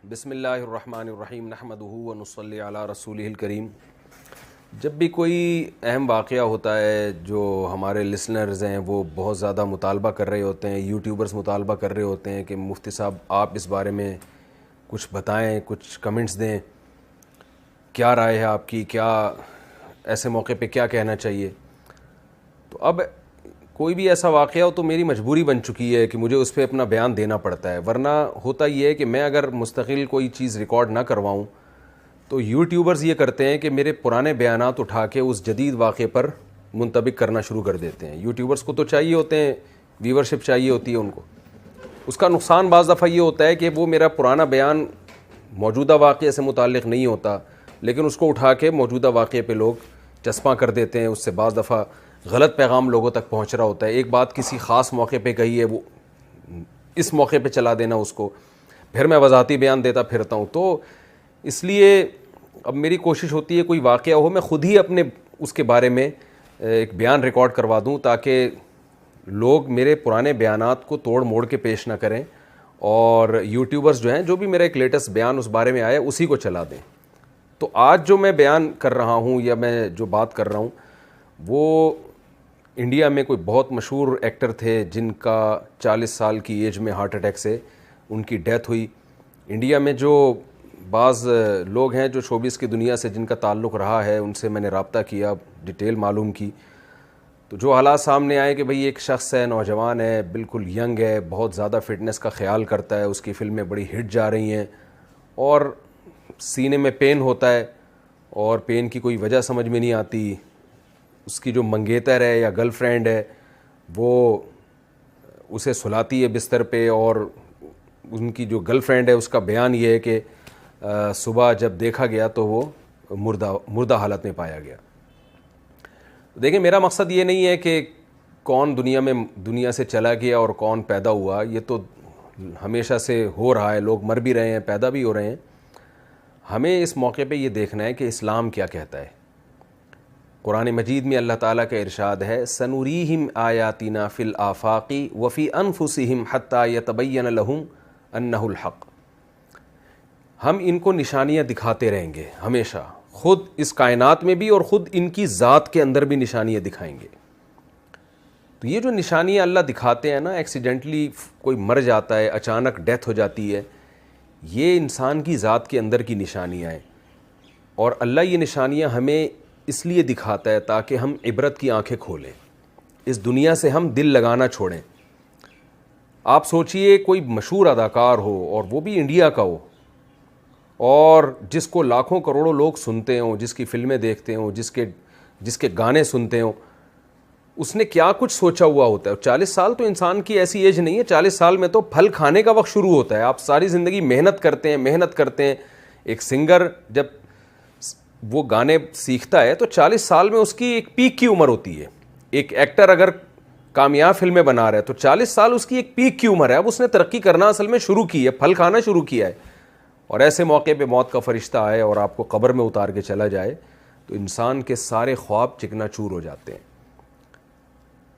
بسم اللہ الرحمن الرحیم نحمدہ ونصلی علی رسولہ الکریم۔ جب بھی کوئی اہم واقعہ ہوتا ہے جو ہمارے لسنرز ہیں وہ بہت زیادہ مطالبہ کر رہے ہوتے ہیں، یوٹیوبرز مطالبہ کر رہے ہوتے ہیں کہ مفتی صاحب آپ اس بارے میں کچھ بتائیں، کچھ کمنٹس دیں، کیا رائے ہے آپ کی، کیا ایسے موقع پہ کیا کہنا چاہیے۔ تو اب کوئی بھی ایسا واقعہ ہو تو میری مجبوری بن چکی ہے کہ مجھے اس پہ اپنا بیان دینا پڑتا ہے، ورنہ ہوتا یہ ہے کہ میں اگر مستقل کوئی چیز ریکارڈ نہ کرواؤں تو یوٹیوبرز یہ کرتے ہیں کہ میرے پرانے بیانات اٹھا کے اس جدید واقعے پر منطبق کرنا شروع کر دیتے ہیں۔ یوٹیوبرز کو تو چاہیے ہوتے ہیں، ویورشپ چاہیے ہوتی ہے ان کو۔ اس کا نقصان بعض دفعہ یہ ہوتا ہے کہ وہ میرا پرانا بیان موجودہ واقعے سے متعلق نہیں ہوتا، لیکن اس کو اٹھا کے موجودہ واقعے پہ لوگ چسپاں کر دیتے ہیں، اس سے بعض دفعہ غلط پیغام لوگوں تک پہنچ رہا ہوتا ہے۔ ایک بات کسی خاص موقع پہ کہی ہے، وہ اس موقع پہ چلا دینا اس کو، پھر میں وضاحتی بیان دیتا پھرتا ہوں۔ تو اس لیے اب میری کوشش ہوتی ہے کوئی واقعہ ہو میں خود ہی اپنے اس کے بارے میں ایک بیان ریکارڈ کروا دوں تاکہ لوگ میرے پرانے بیانات کو توڑ موڑ کے پیش نہ کریں، اور یوٹیوبرز جو ہیں جو بھی میرا ایک لیٹسٹ بیان اس بارے میں آیا اسی کو چلا دیں۔ تو آج جو میں بیان کر رہا ہوں یا میں جو بات کر رہا ہوں وہ انڈیا میں کوئی بہت مشہور ایکٹر تھے جن کا 40 سال کی ایج میں ہارٹ اٹیک سے ان کی ڈیتھ ہوئی۔ انڈیا میں جو بعض لوگ ہیں جو شوبز کی دنیا سے جن کا تعلق رہا ہے، ان سے میں نے رابطہ کیا، ڈیٹیل معلوم کی، تو جو حالات سامنے آئے کہ بھئی ایک شخص ہے، نوجوان ہے، بالکل ینگ ہے، بہت زیادہ فٹنس کا خیال کرتا ہے، اس کی فلمیں بڑی ہٹ جا رہی ہیں، اور سینے میں پین ہوتا ہے اور پین کی کوئی وجہ سمجھ میں نہیں آتی۔ اس کی جو منگیتر ہے یا گرل فرینڈ ہے وہ اسے سلاتی ہے بستر پہ، اور ان کی جو گرل فرینڈ ہے اس کا بیان یہ ہے کہ صبح جب دیکھا گیا تو وہ مردہ حالت میں پایا گیا۔ دیکھیں، میرا مقصد یہ نہیں ہے کہ کون دنیا سے چلا گیا اور کون پیدا ہوا، یہ تو ہمیشہ سے ہو رہا ہے، لوگ مر بھی رہے ہیں، پیدا بھی ہو رہے ہیں۔ ہمیں اس موقع پہ یہ دیکھنا ہے کہ اسلام کیا کہتا ہے۔ قرآن مجید میں اللہ تعالیٰ کا ارشاد ہے، سنوریہم آیاتنا فی الآفاق وفی انفسہم حتی یتبین لہم انہ الحق۔ ہم ان کو نشانیاں دکھاتے رہیں گے ہمیشہ، خود اس کائنات میں بھی اور خود ان کی ذات کے اندر بھی نشانیاں دکھائیں گے۔ تو یہ جو نشانیاں اللہ دکھاتے ہیں نا، ایکسیڈنٹلی کوئی مر جاتا ہے، اچانک ڈیتھ ہو جاتی ہے، یہ انسان کی ذات کے اندر کی نشانیاں ہیں، اور اللہ یہ نشانیاں ہمیں اس لیے دکھاتا ہے تاکہ ہم عبرت کی آنکھیں کھولیں، اس دنیا سے ہم دل لگانا چھوڑیں۔ آپ سوچئے کوئی مشہور اداکار ہو اور وہ بھی انڈیا کا ہو، اور جس کو لاکھوں کروڑوں لوگ سنتے ہوں، جس کی فلمیں دیکھتے ہوں، جس کے گانے سنتے ہوں، اس نے کیا کچھ سوچا ہوا ہوتا ہے۔ 40 سال تو انسان کی ایسی ایج نہیں ہے، 40 سال میں تو پھل کھانے کا وقت شروع ہوتا ہے۔ آپ ساری زندگی محنت کرتے ہیں۔ ایک سنگر جب وہ گانے سیکھتا ہے تو 40 سال میں اس کی ایک پیک کی عمر ہوتی ہے۔ ایک ایکٹر اگر کامیاب فلمیں بنا رہا ہے تو 40 سال اس کی ایک پیک کی عمر ہے۔ اب اس نے ترقی کرنا اصل میں شروع کی ہے، پھل کھانا شروع کیا ہے، اور ایسے موقع پہ موت کا فرشتہ آئے اور آپ کو قبر میں اتار کے چلا جائے تو انسان کے سارے خواب چکنا چور ہو جاتے ہیں۔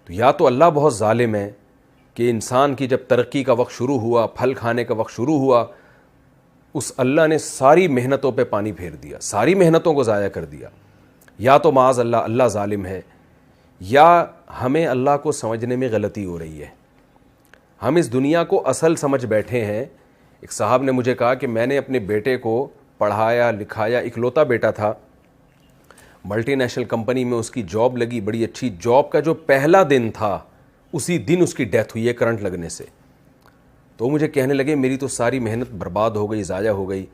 تو یا تو اللہ بہت ظالم ہے کہ انسان کی جب ترقی کا وقت شروع ہوا، پھل کھانے کا وقت شروع ہوا، اس اللہ نے ساری محنتوں پہ پانی پھیر دیا، ساری محنتوں کو ضائع کر دیا۔ یا تو معاذ اللہ ظالم ہے، یا ہمیں اللہ کو سمجھنے میں غلطی ہو رہی ہے۔ ہم اس دنیا کو اصل سمجھ بیٹھے ہیں۔ ایک صاحب نے مجھے کہا کہ میں نے اپنے بیٹے کو پڑھایا لکھایا، اکلوتا بیٹا تھا، ملٹی نیشنل کمپنی میں اس کی جاب لگی، بڑی اچھی جاب کا جو پہلا دن تھا اسی دن اس کی ڈیتھ ہوئی ہے کرنٹ لگنے سے۔ تو مجھے کہنے لگے میری تو ساری محنت برباد ہو گئی، ضائع ہو گئی۔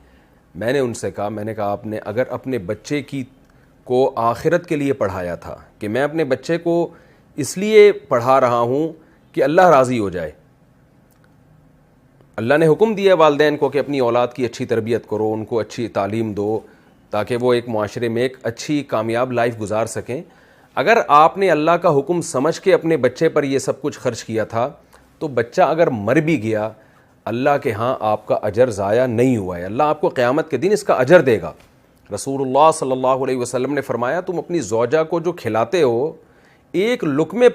میں نے ان سے کہا، آپ نے اگر اپنے بچے کو آخرت کے لیے پڑھایا تھا کہ میں اپنے بچے کو اس لیے پڑھا رہا ہوں کہ اللہ راضی ہو جائے، اللہ نے حکم دیا والدین کو کہ اپنی اولاد کی اچھی تربیت کرو، ان کو اچھی تعلیم دو تاکہ وہ ایک معاشرے میں ایک اچھی کامیاب لائف گزار سکیں۔ اگر آپ نے اللہ کا حکم سمجھ کے اپنے بچے پر یہ سب کچھ خرچ کیا تھا تو بچہ اگر مر بھی گیا، اللہ کے ہاں آپ کا اجر ضائع نہیں ہوا ہے، اللہ آپ کو قیامت کے دن اس کا اجر دے گا۔ رسول اللہ صلی اللہ علیہ وسلم نے فرمایا، تم اپنی زوجہ کو جو کھلاتے ہو ایک لقمے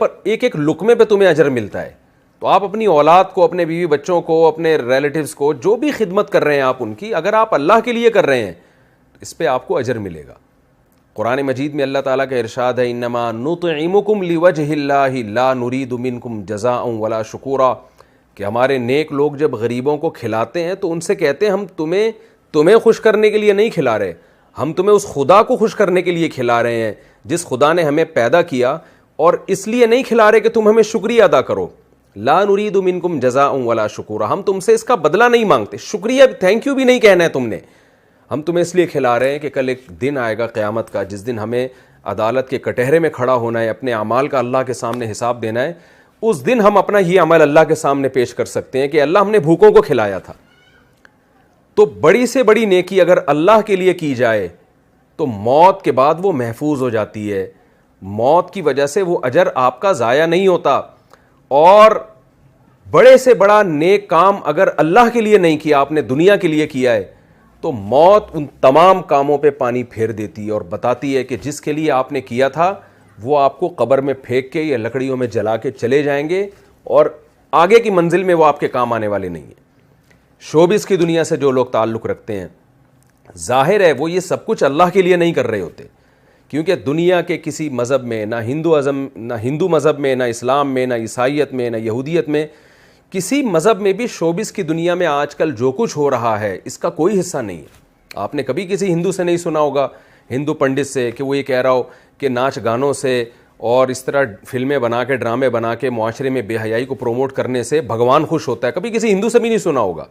پہ تمہیں اجر ملتا ہے، تو آپ اپنی اولاد کو, اپنے بیوی بچوں کو, اپنے ریلیٹیوز کو جو بھی خدمت کر رہے ہیں آپ ان کی, اگر آپ اللہ کے لیے کر رہے ہیں تو اس پہ آپ کو اجر ملے گا. قرآن مجید میں اللہ تعالیٰ کا ارشاد ہے, انما نطعمکم لوجہ اللہ لا نرید منکم جزاء ولا شکورا, کہ ہمارے نیک لوگ جب غریبوں کو کھلاتے ہیں تو ان سے کہتے ہیں ہم تمہیں خوش کرنے کے لیے نہیں کھلا رہے, ہم تمہیں اس خدا کو خوش کرنے کے لیے کھلا رہے ہیں جس خدا نے ہمیں پیدا کیا, اور اس لیے نہیں کھلا رہے کہ تم ہمیں شکریہ ادا کرو. لا نرید منکم جزاء ولا شکورا, ہم تم سے اس کا بدلہ نہیں مانگتے, شکریہ تھینک یو بھی نہیں کہنا ہے تم نے, ہم تمہیں اس لیے کھلا رہے ہیں کہ کل ایک دن آئے گا قیامت کا جس دن ہمیں عدالت کے کٹہرے میں کھڑا ہونا ہے, اپنے اعمال کا اللہ کے سامنے حساب دینا ہے. اس دن ہم اپنا یہ عمل اللہ کے سامنے پیش کر سکتے ہیں کہ اللہ ہم نے بھوکوں کو کھلایا تھا. تو بڑی سے بڑی نیکی اگر اللہ کے لیے کی جائے تو موت کے بعد وہ محفوظ ہو جاتی ہے, موت کی وجہ سے وہ اجر آپ کا ضائع نہیں ہوتا. اور بڑے سے بڑا نیک کام اگر اللہ کے لیے نہیں کیا, آپ نے دنیا کے لیے کیا ہے, تو موت ان تمام کاموں پہ پانی پھیر دیتی ہے اور بتاتی ہے کہ جس کے لیے آپ نے کیا تھا وہ آپ کو قبر میں پھینک کے یا لکڑیوں میں جلا کے چلے جائیں گے, اور آگے کی منزل میں وہ آپ کے کام آنے والے نہیں ہیں. شوبز کی دنیا سے جو لوگ تعلق رکھتے ہیں, ظاہر ہے وہ یہ سب کچھ اللہ کے لیے نہیں کر رہے ہوتے, کیونکہ دنیا کے کسی مذہب میں, نہ ہندو مذہب میں, نہ اسلام میں, نہ عیسائیت میں, نہ یہودیت میں, کسی مذہب میں بھی شوبز کی دنیا میں آج کل جو کچھ ہو رہا ہے اس کا کوئی حصہ نہیں ہے. آپ نے کبھی کسی ہندو سے نہیں سنا ہوگا, ہندو پنڈت سے, کہ وہ یہ کہہ رہا ہو کہ ناچ گانوں سے اور اس طرح فلمیں بنا کے, ڈرامے بنا کے معاشرے میں بے حیائی کو پروموٹ کرنے سے بھگوان خوش ہوتا ہے. کبھی کسی ہندو سے بھی نہیں سنا ہوگا,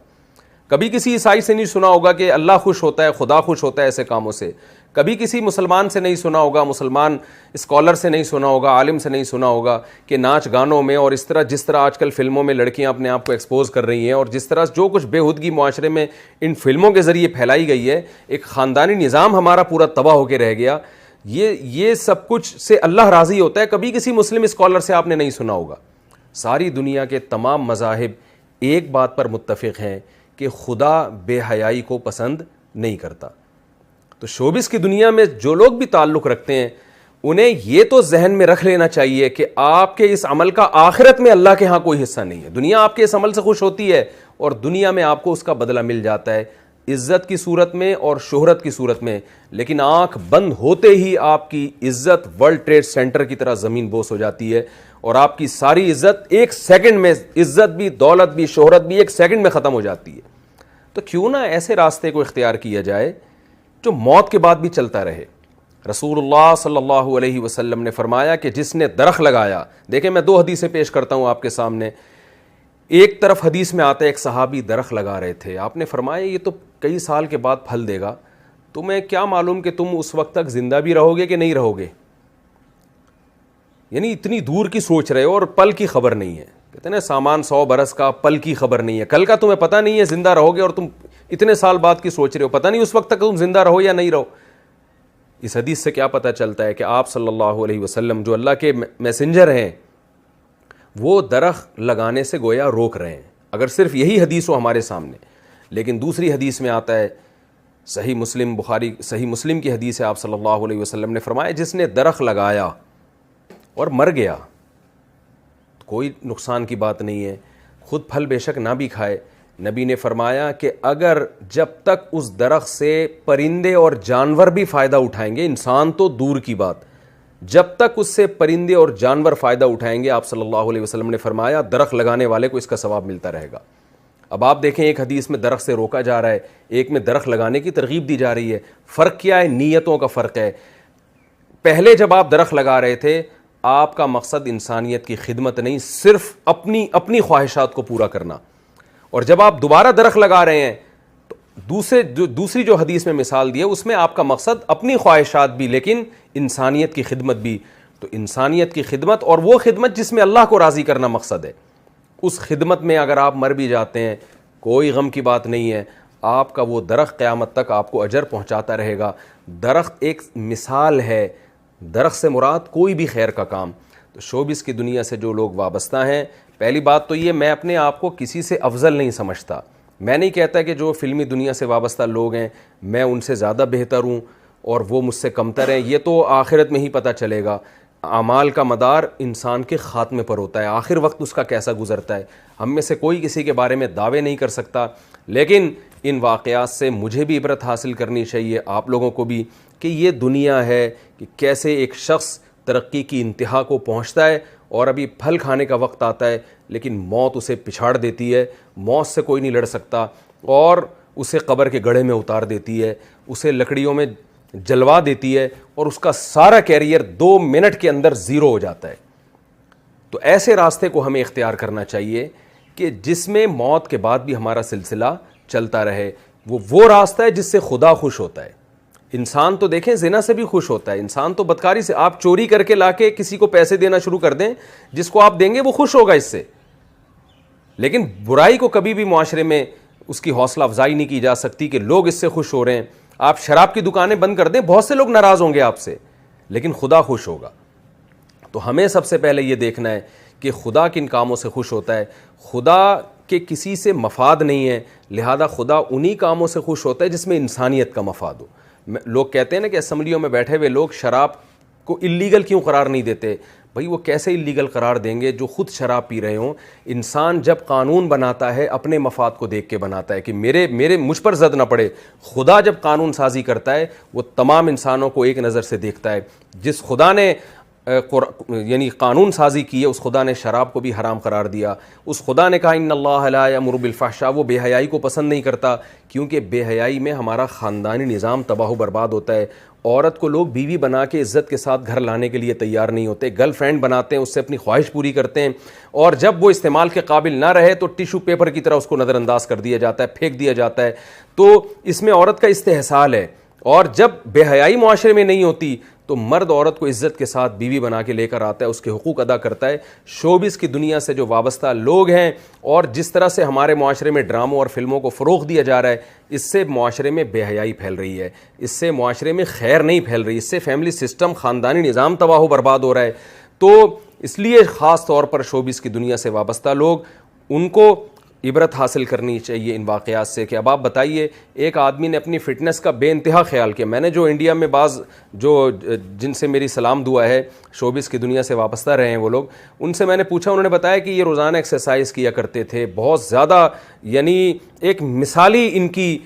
کبھی کسی عیسائی سے نہیں سنا ہوگا کہ اللہ خوش ہوتا ہے, خدا خوش ہوتا ہے ایسے کاموں سے. کبھی کسی مسلمان سے نہیں سنا ہوگا, مسلمان اسکالر سے نہیں سنا ہوگا, عالم سے نہیں سنا ہوگا کہ ناچ گانوں میں اور اس طرح جس طرح آج کل فلموں میں لڑکیاں اپنے آپ کو ایکسپوز کر رہی ہیں, اور جس طرح جو کچھ بے ہودگی معاشرے میں ان فلموں کے ذریعے پھیلائی گئی ہے, ایک خاندانی نظام ہمارا پورا تباہ ہو کے رہ گیا. یہ سب کچھ سے اللہ راضی ہوتا ہے. کبھی کسی مسلم اسکالر سے آپ نے نہیں سنا ہوگا. ساری دنیا کے تمام مذاہب ایک بات پر متفق ہیں کہ خدا بے حیائی کو پسند نہیں کرتا. تو شوبز کی دنیا میں جو لوگ بھی تعلق رکھتے ہیں انہیں یہ تو ذہن میں رکھ لینا چاہیے کہ آپ کے اس عمل کا آخرت میں اللہ کے ہاں کوئی حصہ نہیں ہے. دنیا آپ کے اس عمل سے خوش ہوتی ہے اور دنیا میں آپ کو اس کا بدلہ مل جاتا ہے, عزت کی صورت میں اور شہرت کی صورت میں. لیکن آنکھ بند ہوتے ہی آپ کی عزت ورلڈ ٹریڈ سینٹر کی طرح زمین بوس ہو جاتی ہے, اور آپ کی ساری عزت ایک سیکنڈ میں, عزت بھی, دولت بھی, شہرت بھی ایک سیکنڈ میں ختم ہو جاتی ہے. تو کیوں نہ ایسے راستے کو اختیار کیا جائے جو موت کے بعد بھی چلتا رہے. رسول اللہ صلی اللہ علیہ وسلم نے فرمایا کہ جس نے درخت لگایا, دیکھیں میں 2 حدیثیں پیش کرتا ہوں آپ کے سامنے. ایک طرف حدیث میں آتا ہے ایک صحابی درخت لگا رہے تھے, آپ نے فرمایا یہ تو کئی سال کے بعد پھل دے گا, تمہیں کیا معلوم کہ تم اس وقت تک زندہ بھی رہو گے کہ نہیں رہو گے. یعنی اتنی دور کی سوچ رہے ہو اور پل کی خبر نہیں ہے. کہتے ہیں نا سامان 100 برس کا, پل کی خبر نہیں ہے. کل کا تمہیں پتہ نہیں ہے زندہ رہو گے, اور تم اتنے سال بعد کی سوچ رہے ہو, پتہ نہیں اس وقت تک تم زندہ رہو یا نہیں رہو. اس حدیث سے کیا پتہ چلتا ہے کہ آپ صلی اللہ علیہ وسلم جو اللہ کے میسنجر ہیں وہ درخت لگانے سے گویا روک رہے ہیں, اگر صرف یہی حدیث ہو ہمارے سامنے. لیکن دوسری حدیث میں آتا ہے, صحیح مسلم, بخاری صحیح مسلم کی حدیث ہے, آپ صلی اللہ علیہ وسلم نے فرمایا جس نے درخت لگایا اور مر گیا, کوئی نقصان کی بات نہیں ہے, خود پھل بے شک نہ بھی کھائے. نبی نے فرمایا کہ اگر جب تک اس درخت سے پرندے اور جانور بھی فائدہ اٹھائیں گے, انسان تو دور کی بات, جب تک اس سے پرندے اور جانور فائدہ اٹھائیں گے, آپ صلی اللہ علیہ وسلم نے فرمایا درخت لگانے والے کو اس کا ثواب ملتا رہے گا. اب آپ دیکھیں ایک حدیث میں درخت سے روکا جا رہا ہے, ایک میں درخت لگانے کی ترغیب دی جا رہی ہے. فرق کیا ہے؟ نیتوں کا فرق ہے. پہلے جب آپ درخت لگا رہے تھے آپ کا مقصد انسانیت کی خدمت نہیں, صرف اپنی خواہشات کو پورا کرنا. اور جب آپ دوبارہ درخت لگا رہے ہیں تو دوسری جو حدیث میں مثال دی ہے اس میں آپ کا مقصد اپنی خواہشات بھی لیکن انسانیت کی خدمت بھی. تو انسانیت کی خدمت اور وہ خدمت جس میں اللہ کو راضی کرنا مقصد ہے, اس خدمت میں اگر آپ مر بھی جاتے ہیں کوئی غم کی بات نہیں ہے, آپ کا وہ درخت قیامت تک آپ کو اجر پہنچاتا رہے گا. درخت ایک مثال ہے, درخت سے مراد کوئی بھی خیر کا کام. تو شوبز کی دنیا سے جو لوگ وابستہ ہیں, پہلی بات تو یہ میں اپنے آپ کو کسی سے افضل نہیں سمجھتا. میں نہیں کہتا کہ جو فلمی دنیا سے وابستہ لوگ ہیں میں ان سے زیادہ بہتر ہوں اور وہ مجھ سے کمتر ہیں, یہ تو آخرت میں ہی پتہ چلے گا. اعمال کا مدار انسان کے خاتمے پر ہوتا ہے، آخر وقت اس کا کیسا گزرتا ہے ہم میں سے کوئی کسی کے بارے میں دعوے نہیں کر سکتا، لیکن ان واقعات سے مجھے بھی عبرت حاصل کرنی چاہیے، آپ لوگوں کو بھی، کہ یہ دنیا ہے کہ کیسے ایک شخص ترقی کی انتہا کو پہنچتا ہے اور ابھی پھل کھانے کا وقت آتا ہے لیکن موت اسے پچھاڑ دیتی ہے، موت سے کوئی نہیں لڑ سکتا اور اسے قبر کے گڑھے میں اتار دیتی ہے، اسے لکڑیوں میں جلوا دیتی ہے اور اس کا سارا کیریئر 2 منٹ کے اندر زیرو ہو جاتا ہے۔ تو ایسے راستے کو ہمیں اختیار کرنا چاہیے کہ جس میں موت کے بعد بھی ہمارا سلسلہ چلتا رہے، وہ راستہ ہے جس سے خدا خوش ہوتا ہے۔ انسان تو دیکھیں زنا سے بھی خوش ہوتا ہے، انسان تو بدکاری سے، آپ چوری کر کے لا کے کسی کو پیسے دینا شروع کر دیں، جس کو آپ دیں گے وہ خوش ہوگا اس سے، لیکن برائی کو کبھی بھی معاشرے میں اس کی حوصلہ افزائی نہیں کی جا سکتی کہ لوگ اس سے خوش ہو رہے ہیں۔ آپ شراب کی دکانیں بند کر دیں، بہت سے لوگ ناراض ہوں گے آپ سے، لیکن خدا خوش ہوگا۔ تو ہمیں سب سے پہلے یہ دیکھنا ہے کہ خدا کن کاموں سے خوش ہوتا ہے۔ خدا کے کسی سے مفاد نہیں ہے، لہذا خدا انہی کاموں سے خوش ہوتا ہے جس میں انسانیت کا مفاد ہو۔ لوگ کہتے ہیں نا کہ اسمبلیوں میں بیٹھے ہوئے لوگ شراب کو اللیگل کیوں قرار نہیں دیتے؟ بھائی وہ کیسے اللیگل قرار دیں گے جو خود شراب پی رہے ہوں؟ انسان جب قانون بناتا ہے اپنے مفاد کو دیکھ کے بناتا ہے کہ مجھ پر زد نہ پڑے۔ خدا جب قانون سازی کرتا ہے وہ تمام انسانوں کو ایک نظر سے دیکھتا ہے۔ جس خدا نے یعنی قانون سازی کی ہے اس خدا نے شراب کو بھی حرام قرار دیا۔ اس خدا نے کہا ان اللہ لا یامر بالفحشاء، وہ بے حیائی کو پسند نہیں کرتا، کیونکہ بے حیائی میں ہمارا خاندانی نظام تباہ و برباد ہوتا ہے۔ عورت کو لوگ بیوی بنا کے عزت کے ساتھ گھر لانے کے لیے تیار نہیں ہوتے، گرل فرینڈ بناتے ہیں، اس سے اپنی خواہش پوری کرتے ہیں، اور جب وہ استعمال کے قابل نہ رہے تو ٹیشو پیپر کی طرح اس کو نظر انداز کر دیا جاتا ہے، پھینک دیا جاتا ہے۔ تو اس میں عورت کا استحصال ہے، اور جب بے حیائی معاشرے میں نہیں ہوتی تو مرد عورت کو عزت کے ساتھ بیوی بنا کے لے کر آتا ہے، اس کے حقوق ادا کرتا ہے۔ شوبز کی دنیا سے جو وابستہ لوگ ہیں اور جس طرح سے ہمارے معاشرے میں ڈراموں اور فلموں کو فروغ دیا جا رہا ہے، اس سے معاشرے میں بے حیائی پھیل رہی ہے، اس سے معاشرے میں خیر نہیں پھیل رہی، اس سے فیملی سسٹم، خاندانی نظام تباہ و برباد ہو رہا ہے۔ تو اس لیے خاص طور پر شوبز کی دنیا سے وابستہ لوگ، ان کو عبرت حاصل کرنی چاہیے ان واقعات سے کہ اب آپ بتائیے، ایک آدمی نے اپنی فٹنس کا بے انتہا خیال کیا۔ میں نے جو انڈیا میں بعض جن سے میری سلام دعا ہے، شوبز کی دنیا سے وابستہ رہے ہیں وہ لوگ، ان سے میں نے پوچھا، انہوں نے بتایا کہ یہ روزانہ ایکسرسائز کیا کرتے تھے، بہت زیادہ، یعنی ایک مثالی ان کی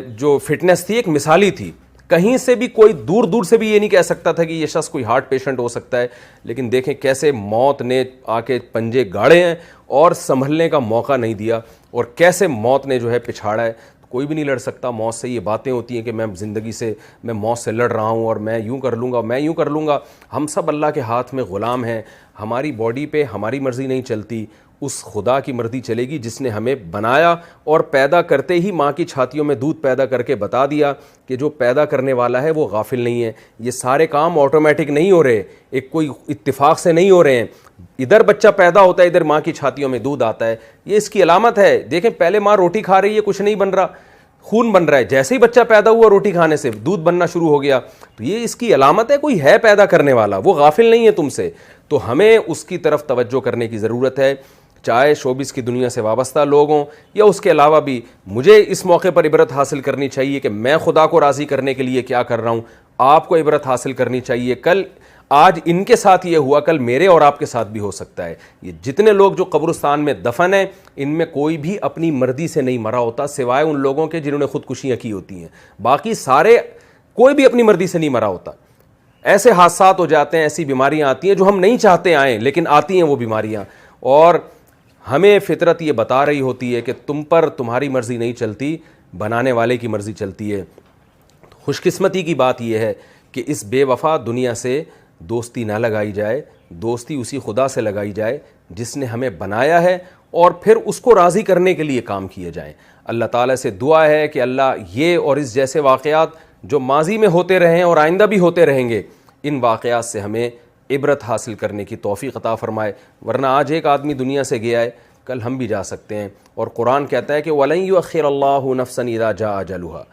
جو فٹنس تھی ایک مثالی تھی، کہیں سے بھی کوئی دور دور سے بھی یہ نہیں کہہ سکتا تھا کہ یہ شخص کوئی ہارٹ پیشنٹ ہو سکتا ہے، لیکن دیکھیں کیسے موت نے آ کے پنجے گاڑے ہیں اور سنبھلنے کا موقع نہیں دیا، اور کیسے موت نے جو ہے پچھاڑا ہے۔ کوئی بھی نہیں لڑ سکتا موت سے۔ یہ باتیں ہوتی ہیں کہ میں زندگی سے، میں موت سے لڑ رہا ہوں اور میں یوں کر لوں گا، میں یوں کر لوں گا۔ ہم سب اللہ کے ہاتھ میں غلام ہیں، ہماری باڈی پہ ہماری مرضی نہیں چلتی، اس خدا کی مرضی چلے گی جس نے ہمیں بنایا اور پیدا کرتے ہی ماں کی چھاتیوں میں دودھ پیدا کر کے بتا دیا کہ جو پیدا کرنے والا ہے وہ غافل نہیں ہے۔ یہ سارے کام آٹومیٹک نہیں ہو رہے، ایک کوئی اتفاق سے نہیں ہو رہے ہیں۔ ادھر بچہ پیدا ہوتا ہے، ادھر ماں کی چھاتیوں میں دودھ آتا ہے، یہ اس کی علامت ہے۔ دیکھیں پہلے ماں روٹی کھا رہی ہے، کچھ نہیں بن رہا، خون بن رہا ہے، جیسے ہی بچہ پیدا ہوا روٹی کھانے سے دودھ بننا شروع ہو گیا، تو یہ اس کی علامت ہے کوئی ہے پیدا کرنے والا، وہ غافل نہیں ہے تم سے۔ تو ہمیں اس کی طرف توجہ کرنے کی ضرورت ہے، چاہے شوبز کی دنیا سے وابستہ لوگ ہوں یا اس کے علاوہ بھی۔ مجھے اس موقع پر عبرت حاصل کرنی چاہیے کہ میں خدا کو راضی کرنے کے لیے کیا کر رہا ہوں، آپ کو عبرت حاصل کرنی چاہیے۔ آج ان کے ساتھ یہ ہوا، کل میرے اور آپ کے ساتھ بھی ہو سکتا ہے۔ یہ جتنے لوگ جو قبرستان میں دفن ہیں، ان میں کوئی بھی اپنی مرضی سے نہیں مرا ہوتا، سوائے ان لوگوں کے جنہوں نے خودکشیاں کی ہوتی ہیں، باقی سارے کوئی بھی اپنی مرضی سے نہیں مرا ہوتا۔ ایسے حادثات ہو جاتے ہیں، ایسی بیماریاں آتی ہیں جو ہم نہیں چاہتے آئیں، لیکن آتی ہیں وہ بیماریاں، اور ہمیں فطرت یہ بتا رہی ہوتی ہے کہ تم پر تمہاری مرضی نہیں چلتی، بنانے والے کی مرضی چلتی ہے۔ خوش قسمتی کی بات یہ ہے کہ اس بے وفا دنیا سے دوستی نہ لگائی جائے، دوستی اسی خدا سے لگائی جائے جس نے ہمیں بنایا ہے، اور پھر اس کو راضی کرنے کے لیے کام کیے جائیں۔ اللہ تعالیٰ سے دعا ہے کہ اللہ یہ اور اس جیسے واقعات جو ماضی میں ہوتے رہے ہیں اور آئندہ بھی ہوتے رہیں گے، ان واقعات سے ہمیں عبرت حاصل کرنے کی توفیق عطا فرمائے، ورنہ آج ایک آدمی دنیا سے گیا ہے، کل ہم بھی جا سکتے ہیں، اور قرآن کہتا ہے کہ وَلَن يُؤَخِّرَ اللَّهُ نَفْسًا إِذَا جَاءَ أَجَلُهَا۔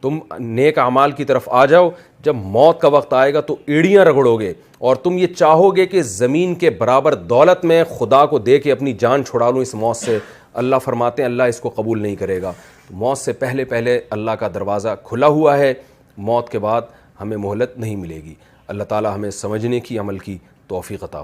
تم نیک اعمال کی طرف آ جاؤ، جب موت کا وقت آئے گا تو ایڑیاں رگڑو گے اور تم یہ چاہو گے کہ زمین کے برابر دولت میں خدا کو دے کے اپنی جان چھڑا لوں اس موت سے۔ اللہ فرماتے ہیں اللہ اس کو قبول نہیں کرے گا۔ موت سے پہلے پہلے اللہ کا دروازہ کھلا ہوا ہے، موت کے بعد ہمیں مہلت نہیں ملے گی۔ اللہ تعالی ہمیں سمجھنے کی، عمل کی توفیق عطا